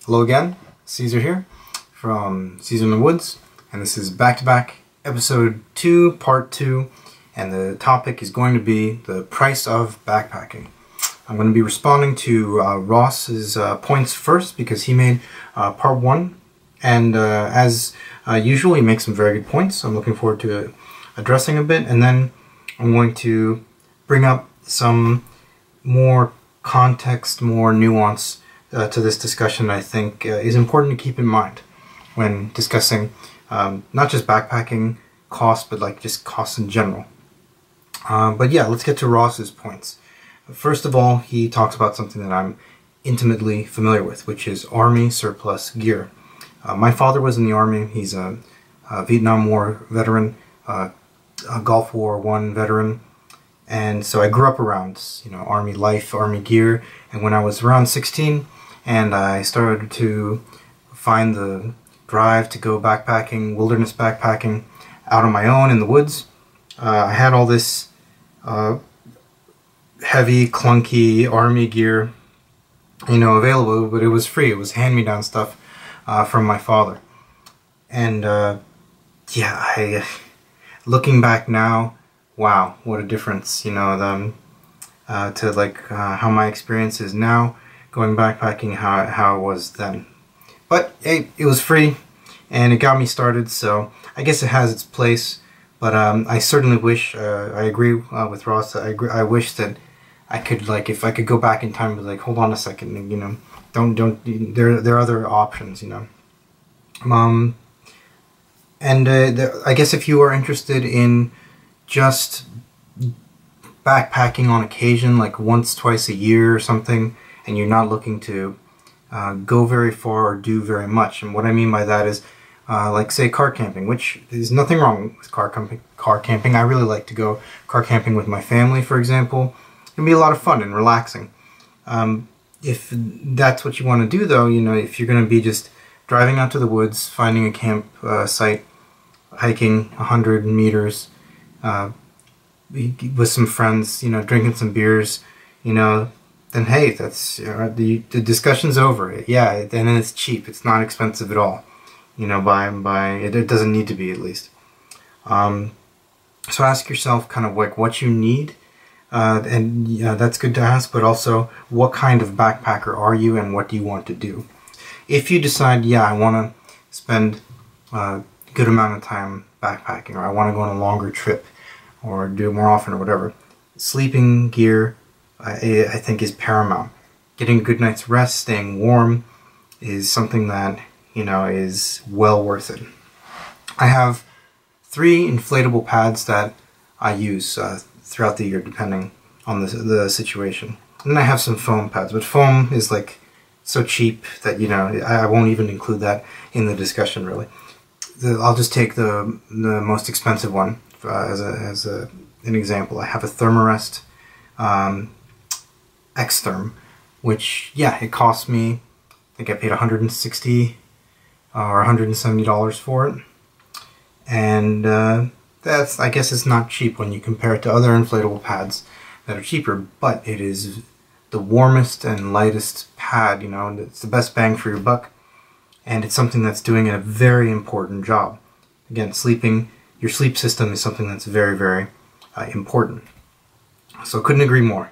Hello again, Caesar here from Caesar in the Woods, and this is back-to-back episode 2, part 2, and the topic is going to be the price of backpacking. I'm going to be responding to Ross's points first because he made part 1, and as usual he makes some very good points, so I'm looking forward to addressing a bit, and then I'm going to bring up some more context, more nuance to this discussion I think is important to keep in mind when discussing not just backpacking costs, but like just costs in general. But yeah, let's get to Ross's points. First of all, he talks about something that I'm intimately familiar with, which is Army surplus gear. My father was in the Army. He's a Vietnam War veteran, a Gulf War I veteran, and so I grew up around, Army life, Army gear. And when I was around 16 and I started to find the drive to go backpacking, wilderness backpacking, out on my own in the woods, I had all this heavy, clunky Army gear, available, but it was free. It was hand-me-down stuff from my father. And yeah, looking back now, wow, what a difference, to like how my experience is now, going backpacking, how it was then. But hey, it was free, and it got me started, so I guess it has its place. But I certainly wish, I agree with Ross, I wish that I could, like, if I could go back in time, but like, hold on a second, there are other options, I guess if you are interested in just backpacking on occasion, like once, twice a year or something, and you're not looking to go very far or do very much. And what I mean by that is, like say car camping, which is nothing wrong with car camping. I really like to go car camping with my family, for example. It can be a lot of fun and relaxing. If that's what you want to do though, if you're going to be just driving out to the woods, finding a camp site, hiking 100 meters, with some friends, drinking some beers, then hey, that's the discussion's over. Yeah, and then it's cheap. It's not expensive at all. It doesn't need to be, at least. So ask yourself kind of like what you need, and yeah, that's good to ask. But also, what kind of backpacker are you, and what do you want to do? If you decide, yeah, I want to spend a good amount of time backpacking, or I want to go on a longer trip, or do it more often, or whatever, sleeping gear, I think, is paramount. Getting a good night's rest, staying warm, is something that, is well worth it. I have 3 inflatable pads that I use throughout the year, depending on the situation. And then I have some foam pads, but foam is like so cheap that, I won't even include that in the discussion, really. I'll just take the most expensive one as an example. I have a Thermarest X-Therm, which, yeah, it cost me, I think I paid $160 or $170 for it. And that's, I guess it's not cheap when you compare it to other inflatable pads that are cheaper, but it is the warmest and lightest pad, it's the best bang for your buck, and it's something that's doing a very important job. Again, your sleep system is something that's very, very important. So couldn't agree more.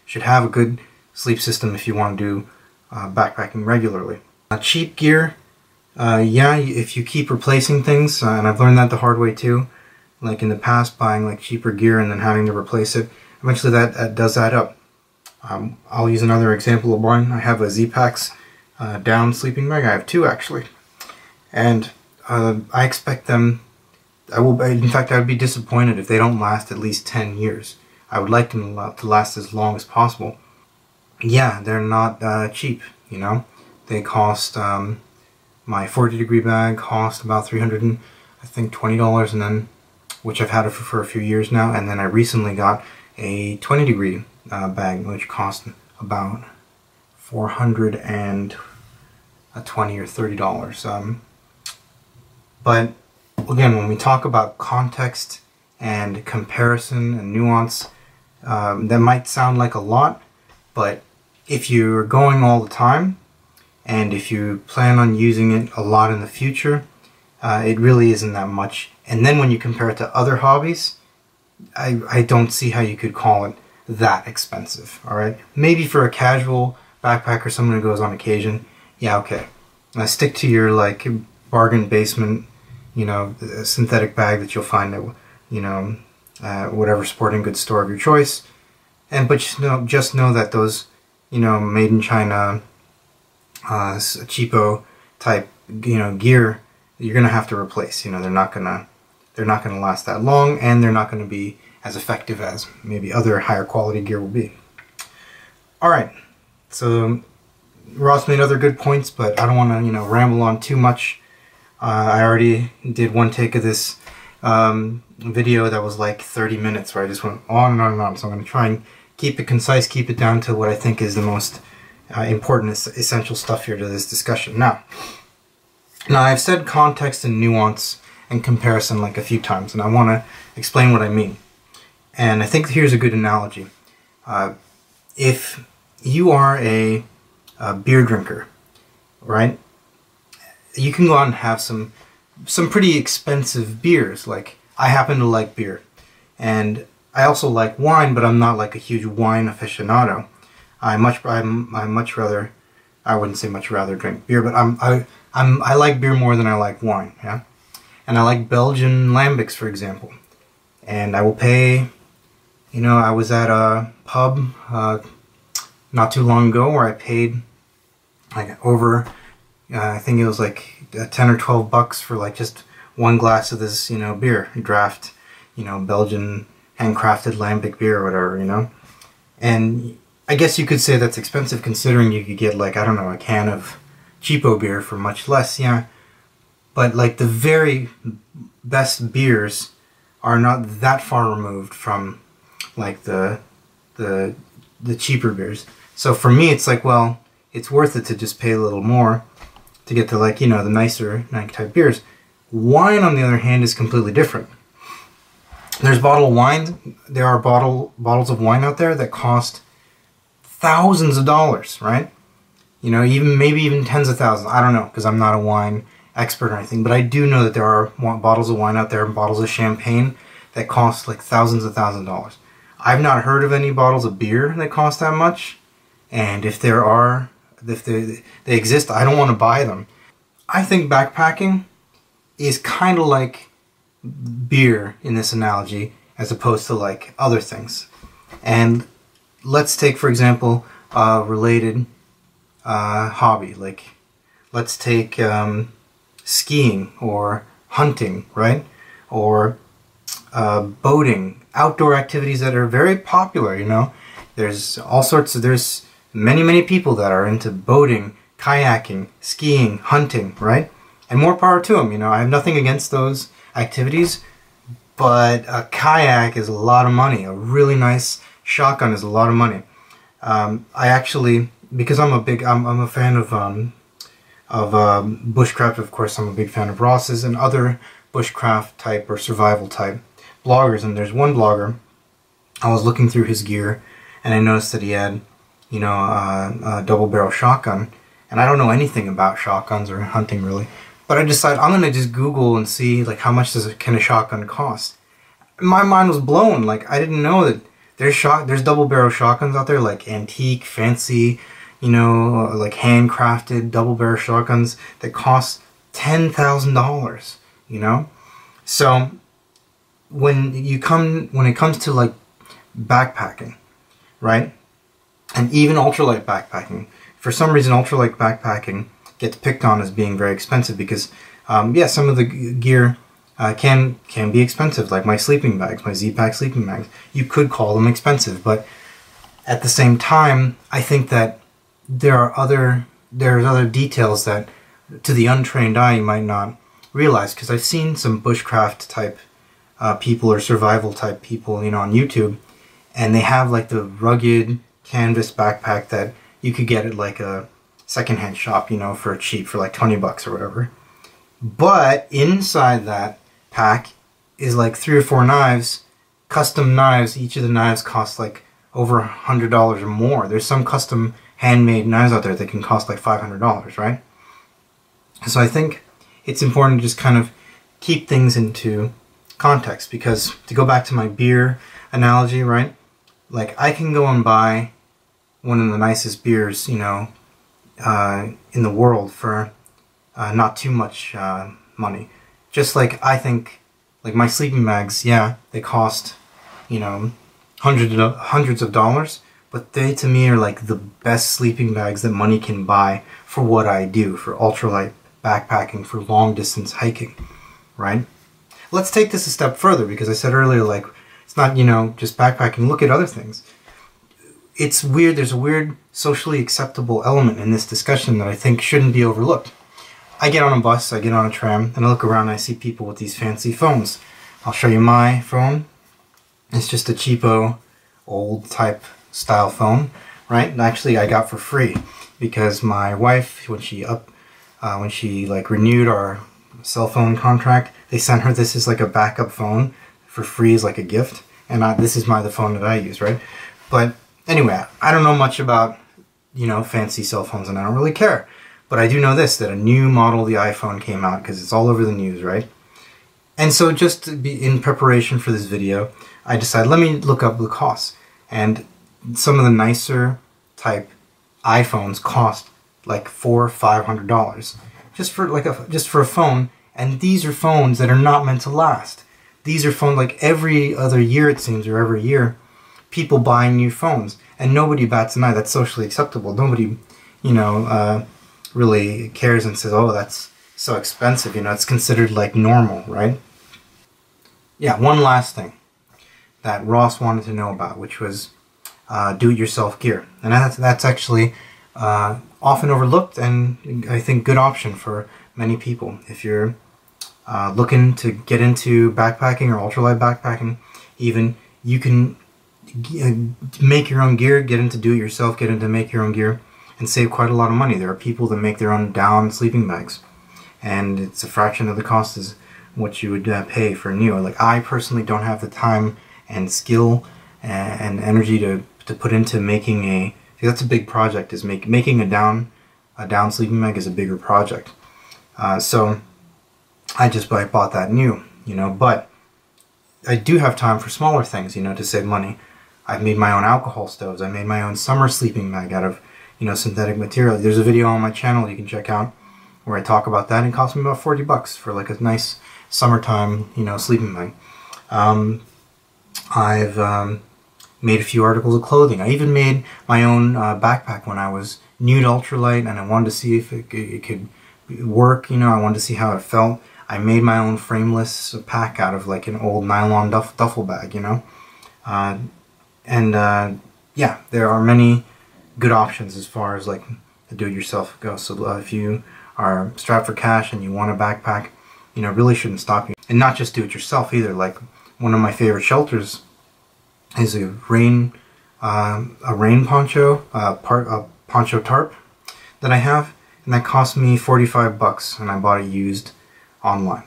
Should have a good sleep system if you want to do backpacking regularly. Cheap gear, yeah, if you keep replacing things, and I've learned that the hard way too, like in the past, buying like cheaper gear and then having to replace it, eventually that does add up. I'll use another example of mine. I have a Z-Packs down sleeping bag. I have 2 actually, and I expect them, in fact I would be disappointed if they don't last at least 10 years. I would like them to last as long as possible. Yeah, they're not cheap, They cost, my 40-degree bag cost about $320, and then, which I've had it for a few years now, and then I recently got a 20-degree bag, which cost about $420 or $30. But again, when we talk about context and comparison and nuance, that might sound like a lot, but if you're going all the time, and if you plan on using it a lot in the future, it really isn't that much. And then when you compare it to other hobbies, I don't see how you could call it that expensive. Alright, maybe for a casual backpacker, someone who goes on occasion, yeah, okay. Now stick to your like bargain basement, you know, synthetic bag that you'll find at, you know, whatever sporting goods store of your choice. But just know that those, you know, made in China, cheapo type, you know, gear, you're gonna have to replace. You know, they're not gonna last that long, and they're not gonna be as effective as maybe other higher quality gear will be. All right, so Ross made other good points, but I don't want to, you know, ramble on too much. I already did one take of this video that was like 30 minutes, where I just went on and on and on. So I'm going to try and keep it concise, keep it down to what I think is the most important, essential stuff here to this discussion. Now I've said context and nuance and comparison like a few times, and I want to explain what I mean. And I think here's a good analogy. If you are a beer drinker, right? You can go out and have some pretty expensive beers. Like, I happen to like beer, and I also like wine, but I'm not like a huge wine aficionado. I much rather, I wouldn't say much rather drink beer, but I like beer more than I like wine. Yeah, and I like Belgian lambics, for example. And I will pay. You know, I was at a pub not too long ago where I paid like over, I think it was like 10 or 12 bucks for like just one glass of this, you know, beer, draft, you know, Belgian handcrafted lambic beer or whatever, you know. And I guess you could say that's expensive, considering you could get like, I don't know, a can of cheapo beer for much less, yeah. But like the very best beers are not that far removed from like the cheaper beers. So for me, it's like, well, it's worth it to just pay a little more to get the, like, you know, the nicer type beers. Wine, on the other hand, is completely different. There's bottled wine. There are bottles of wine out there that cost thousands of dollars, right? You know, maybe even tens of thousands. I don't know, because I'm not a wine expert or anything, but I do know that there are bottles of wine out there, bottles of champagne that cost like thousands of dollars. I've not heard of any bottles of beer that cost that much, and if there are, if they exist, I don't want to buy them. I think backpacking is kind of like beer in this analogy, as opposed to like other things. And let's take, for example, a related hobby. Like, let's take skiing or hunting, right? Or boating. Outdoor activities that are very popular, you know. There's all sorts of, there's many people that are into boating, kayaking, skiing, hunting, right? And more power to them, you know. I have nothing against those activities, but a kayak is a lot of money. A really nice shotgun is a lot of money. I actually, because I'm a fan of bushcraft, of course. I'm a big fan of Ross's and other bushcraft type or survival type bloggers, and there's one blogger, I was looking through his gear, and I noticed that he had, you know, a double barrel shotgun, and I don't know anything about shotguns or hunting really, but I decided I'm gonna just Google and see like how much can a shotgun cost. My mind was blown. Like, I didn't know that there's double barrel shotguns out there, like antique, fancy, you know, like handcrafted double barrel shotguns that cost $10,000, you know. So when it comes to like backpacking, right, and even ultralight backpacking, for some reason ultralight backpacking gets picked on as being very expensive because yeah, some of the gear can be expensive, like my sleeping bags, my Z-Pack sleeping bags. You could call them expensive, but at the same time, I think that there's other details that to the untrained eye you might not realize, because I've seen some bushcraft type people or survival type people, you know, on YouTube, and they have like the rugged canvas backpack that you could get at like a secondhand shop, you know, for cheap, for like 20 bucks or whatever. But inside that pack is like 3 or 4 knives, custom knives. Each of the knives costs like over $100 or more. There's some custom handmade knives out there that can cost like $500, right? So I think it's important to just kind of keep things into context, because to go back to my beer analogy, right? Like, I can go and buy one of the nicest beers, you know, in the world for not too much money. Just like I think, like my sleeping bags, yeah, they cost, you know, hundreds of dollars, but they to me are like the best sleeping bags that money can buy for what I do, for ultralight backpacking, for long distance hiking, right? Let's take this a step further, because I said earlier, like, it's not, you know, just backpacking. Look at other things. It's weird, there's a weird socially acceptable element in this discussion that I think shouldn't be overlooked. I get on a bus, I get on a tram, and I look around and I see people with these fancy phones. I'll show you my phone. It's just a cheapo, old type style phone, right? And actually I got for free, because my wife, when she like renewed our cell phone contract, they sent her this as like a backup phone for free as like a gift, and this is the phone that I use, right? But anyway, I don't know much about, you know, fancy cell phones, and I don't really care. But I do know this, that a new model of the iPhone came out, because it's all over the news, right? And so just to be in preparation for this video, I decided, let me look up the costs. And some of the nicer type iPhones cost like $400 or $500 just for a phone. And these are phones that are not meant to last. These are phones like every other year, it seems, or every year, people buy new phones, and nobody bats an eye. That's socially acceptable. Nobody, you know, really cares and says, oh, that's so expensive. You know, it's considered like normal, right? Yeah, one last thing that Ross wanted to know about, which was do-it-yourself gear. And that's actually often overlooked, and I think good option for many people. If you're looking to get into backpacking or ultralight backpacking, even, you can make your own gear, get into do-it-yourself, get into make your own gear, and save quite a lot of money. There are people that make their own down sleeping bags, and it's a fraction of the cost as what you would pay for new. Like, I personally don't have the time and skill and energy to put into making a, that's a big project, is making a down sleeping bag is a bigger project. So I just bought that new, you know, but I do have time for smaller things, you know, to save money. I've made my own alcohol stoves. I made my own summer sleeping bag out of, you know, synthetic material. There's a video on my channel you can check out where I talk about that. It cost me about 40 bucks for like a nice summertime, you know, sleeping bag. I've made a few articles of clothing. I even made my own backpack when I was new to ultralight, and I wanted to see if it could work, you know, I wanted to see how it felt. I made my own frameless pack out of like an old nylon duffel bag, you know. Yeah, there are many good options as far as like the do-it-yourself goes. So if you are strapped for cash and you want a backpack, you know, really shouldn't stop you. And not just do-it-yourself either. Like, one of my favorite shelters is a rain poncho, a poncho tarp that I have, and that cost me 45 bucks, and I bought it used online.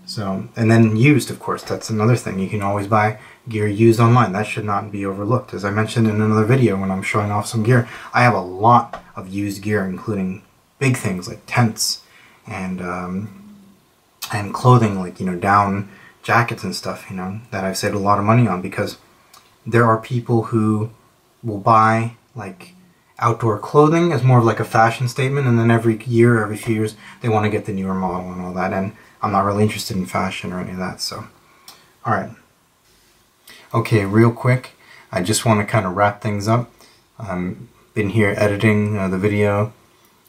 So, and then used, of course, that's another thing. You can always buy gear used online. That should not be overlooked. As I mentioned in another video when I'm showing off some gear, I have a lot of used gear, including big things like tents and clothing, like, you know, down jackets and stuff, you know, that I've saved a lot of money on, because there are people who will buy like outdoor clothing as more of like a fashion statement, and then every year, every few years, they want to get the newer model and all that, and I'm not really interested in fashion or any of that. So, alright. Okay, real quick, I just want to kind of wrap things up. Been here editing the video,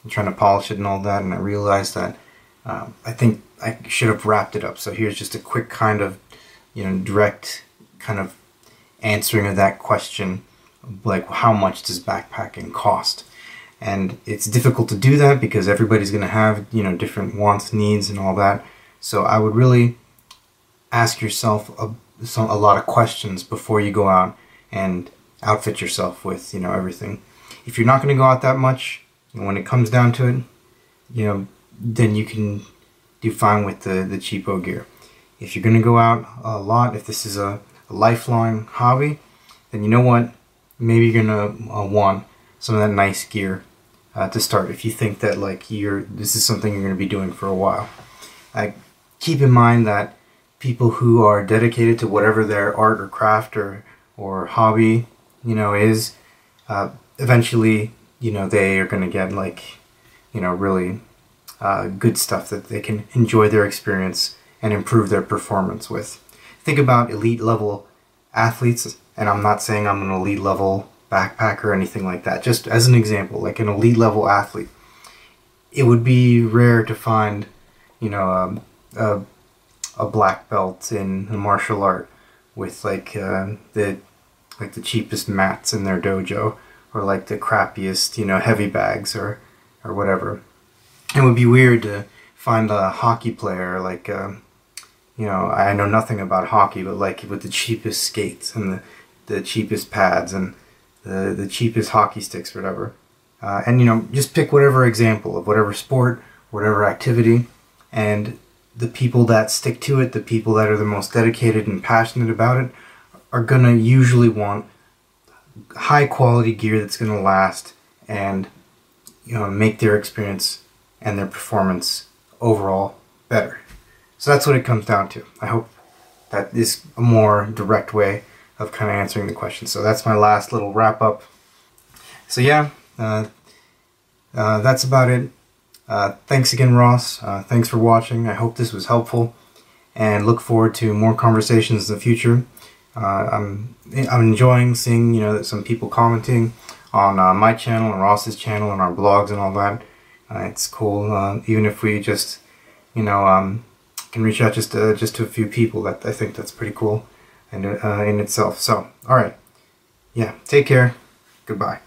and trying to polish it and all that, and I realized that I think I should have wrapped it up. So here's just a quick kind of, you know, direct kind of answering of that question, like, how much does backpacking cost? And it's difficult to do that because everybody's going to have, you know, different wants, needs, and all that. So I would really ask yourself a lot of questions before you go out and outfit yourself with, you know, everything. If you're not going to go out that much, when it comes down to it, you know, then you can do fine with the cheapo gear. If you're going to go out a lot, if this is a lifelong hobby, then you know what, maybe you're going to want some of that nice gear to start if you think that like this is something you're going to be doing for a while. Keep in mind that people who are dedicated to whatever their art or craft or hobby, is, eventually, they are going to get like, really good stuff that they can enjoy their experience and improve their performance with. Think about elite level athletes, and I'm not saying I'm an elite level backpacker or anything like that, just as an example, like an elite level athlete. It would be rare to find, a black belt in a martial art with like the cheapest mats in their dojo, or like the crappiest, heavy bags or whatever. It would be weird to find a hockey player like, I know nothing about hockey, but like with the cheapest skates and the cheapest pads and the cheapest hockey sticks or whatever. And just pick whatever example of whatever sport, whatever activity, and the people that stick to it, the people that are the most dedicated and passionate about it, are gonna usually want high quality gear that's gonna last and make their experience and their performance overall better. So that's what it comes down to. I hope that is a more direct way of kind of answering the question. So that's my last little wrap up. So yeah, that's about it. Thanks again, Ross. Thanks for watching. I hope this was helpful, and look forward to more conversations in the future. I'm enjoying seeing some people commenting on my channel and Ross's channel and our blogs and all that. It's cool. Even if we just can reach out just to a few people, that I think that's pretty cool and in itself. So all right, yeah, take care. Goodbye.